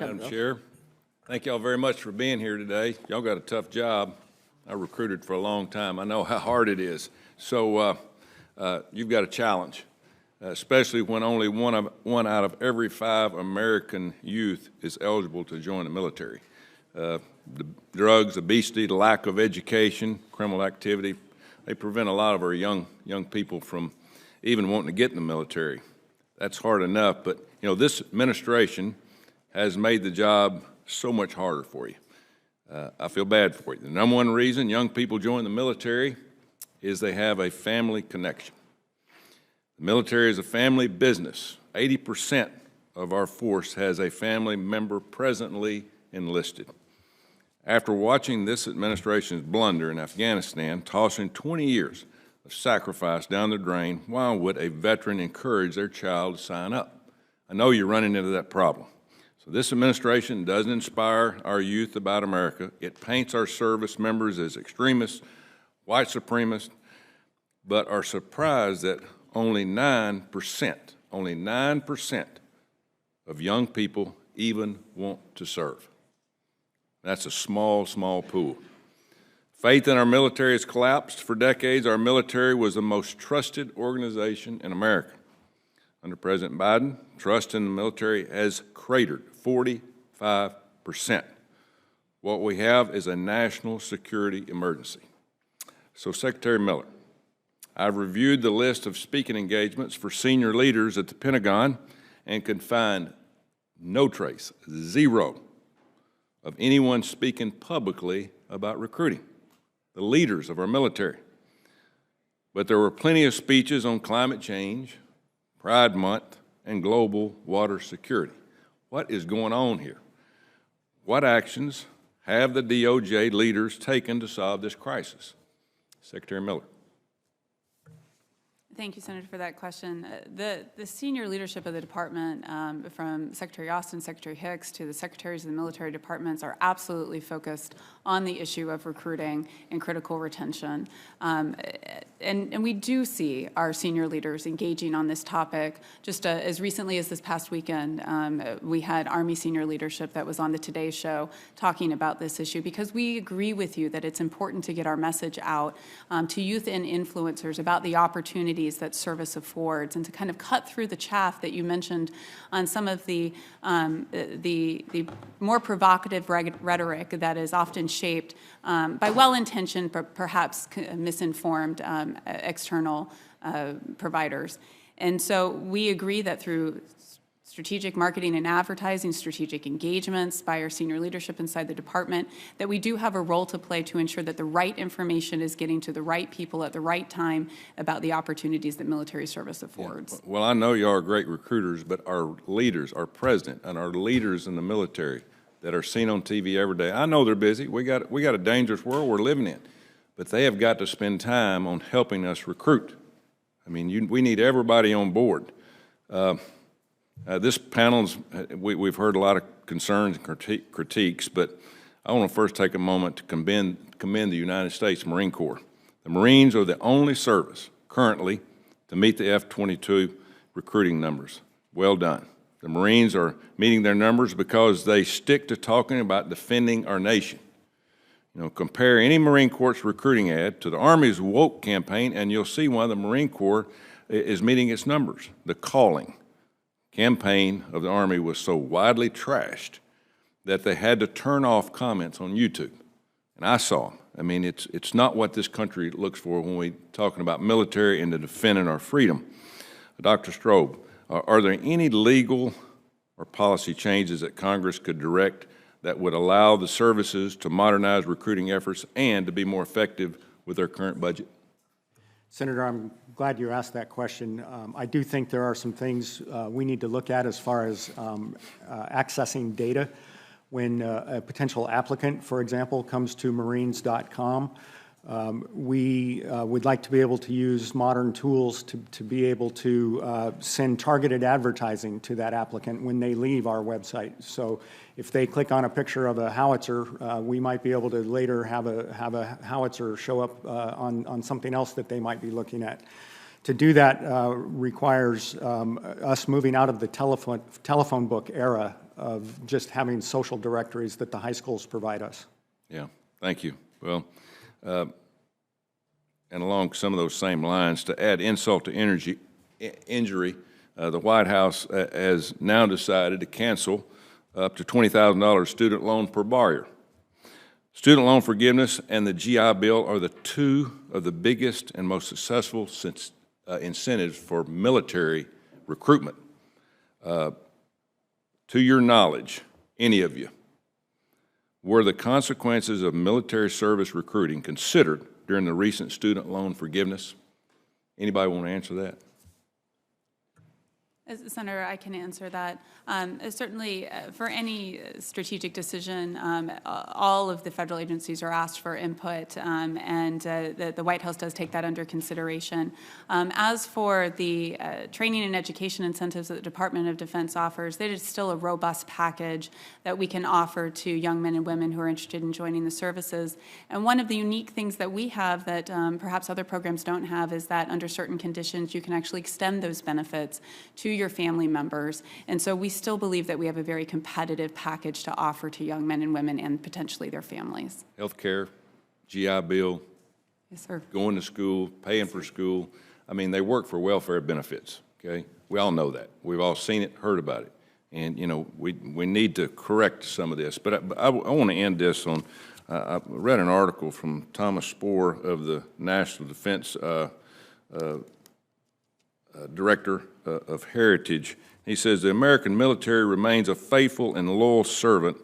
Madam Chair, thank y'all very much for being here today. Y'all got a tough job. I recruited for a long time. I know how hard it is. So you've got a challenge, especially when only one out of every 5 American youth is eligible to join the military. The drugs, obesity, the lack of education, criminal activity, they prevent a lot of our young people from even wanting to get in the military. That's hard enough, but you know, this administration has made the job so much harder for you. I feel bad for you. The number one reason young people join the military is they have a family connection. The military is a family business. 80% of our force has a family member presently enlisted. After watching this administration's blunder in Afghanistan, tossing 20 years of sacrifice down the drain, why would a veteran encourage their child to sign up? I know you're running into that problem. So this administration doesn't inspire our youth about America. It paints our service members as extremists, white supremacists, but are surprised that only 9% of young people even want to serve. That's a small pool. Faith in our military has collapsed. For decades, our military was the most trusted organization in America. Under President Biden, trust in the military has cratered 45%. What we have is a national security emergency. So, Secretary Miller, I've reviewed the list of speaking engagements for senior leaders at the Pentagon and could find no trace, zero, of anyone speaking publicly about recruiting the leaders of our military. But there were plenty of speeches on climate change, Pride Month, and global water security. What is going on here? What actions have the DOJ leaders taken to solve this crisis? Secretary Miller. Thank you, Senator, for that question. The senior leadership of the department, from Secretary Austin, Secretary Hicks, to the secretaries of the military departments, are absolutely focused on the issue of recruiting and critical retention. And we do see our senior leaders engaging on this topic. Just as recently as this past weekend, we had Army senior leadership that was on the Today Show talking about this issue, because we agree with you that it's important to get our message out to youth and influencers about the opportunities that service affords, and to kind of cut through the chaff that you mentioned on some of the more provocative rhetoric that is often shaped by well-intentioned but perhaps misinformed external providers. And so we agree that through strategic marketing and advertising, strategic engagements by our senior leadership inside the department, that we do have a role to play to ensure that the right information is getting to the right people at the right time about the opportunities that military service affords. Yeah. Well, I know you are great recruiters, but our leaders, our president, and our leaders in the military that are seen on TV every day, I know they're busy. We got a dangerous world we're living in, but they have got to spend time on helping us recruit. I mean, we need everybody on board. This panel's, we've heard a lot of concerns and critiques, but I want to first take a moment to commend the United States Marine Corps. The Marines are the only service currently to meet the F-22 recruiting numbers. Well done. The Marines are meeting their numbers because they stick to talking about defending our nation. You know, compare any Marine Corps recruiting ad to the Army's woke campaign, and you'll see why the Marine Corps is meeting its numbers. The calling campaign of the Army was so widely trashed that they had to turn off comments on YouTube. And I saw them. I mean, it's not what this country looks for when we're talking about military and to defending our freedom. Dr. Strobe, are there any legal or policy changes that Congress could direct that would allow the services to modernize recruiting efforts and to be more effective with their current budget? Senator, I'm glad you asked that question. I do think there are some things we need to look at as far as accessing data. When a potential applicant, for example, comes to marines.com, we would like to be able to use modern tools to be able to send targeted advertising to that applicant when they leave our website. So if they click on a picture of a howitzer, we might be able to later have a howitzer show up on something else that they might be looking at. To do that requires us moving out of the telephone book era of just having social directories that the high schools provide us. Yeah, thank you. Well, and along some of those same lines, to add insult to injury, the White House has now decided to cancel up to $20,000 student loan per borrower. Student loan forgiveness and the GI Bill are the two of the biggest and most successful incentives for military recruitment. To your knowledge, any of you, were the consequences of military service recruiting considered during the recent student loan forgiveness? Anybody want to answer that? Senator, I can answer that. Certainly, for any strategic decision, all of the federal agencies are asked for input, and the White House does take that under consideration. As for the training and education incentives that the Department of Defense offers, that is still a robust package that we can offer to young men and women who are interested in joining the services. And one of the unique things that we have that perhaps other programs don't have is that under certain conditions, you can actually extend those benefits to your family members. And so we still believe that we have a very competitive package to offer to young men and women and potentially their families. Healthcare, GI Bill, Yes, sir. going to school, paying for school. I mean, they work for welfare benefits, okay? We all know that. We've all seen it, heard about it. And, you know, we need to correct some of this. But I want to end this on, I read an article from Thomas Spohr of the National Defense Director of Heritage. He says, the American military remains a faithful and loyal servant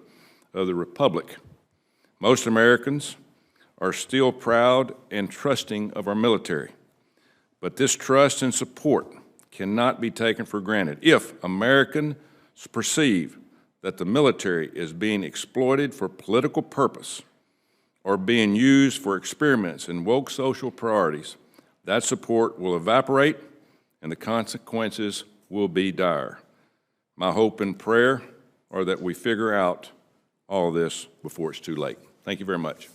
of the Republic. Most Americans are still proud and trusting of our military, but this trust and support cannot be taken for granted. If Americans perceive that the military is being exploited for political purpose or being used for experiments in woke social priorities, that support will evaporate and the consequences will be dire. My hope and prayer are that we figure out all of this before it's too late. Thank you very much.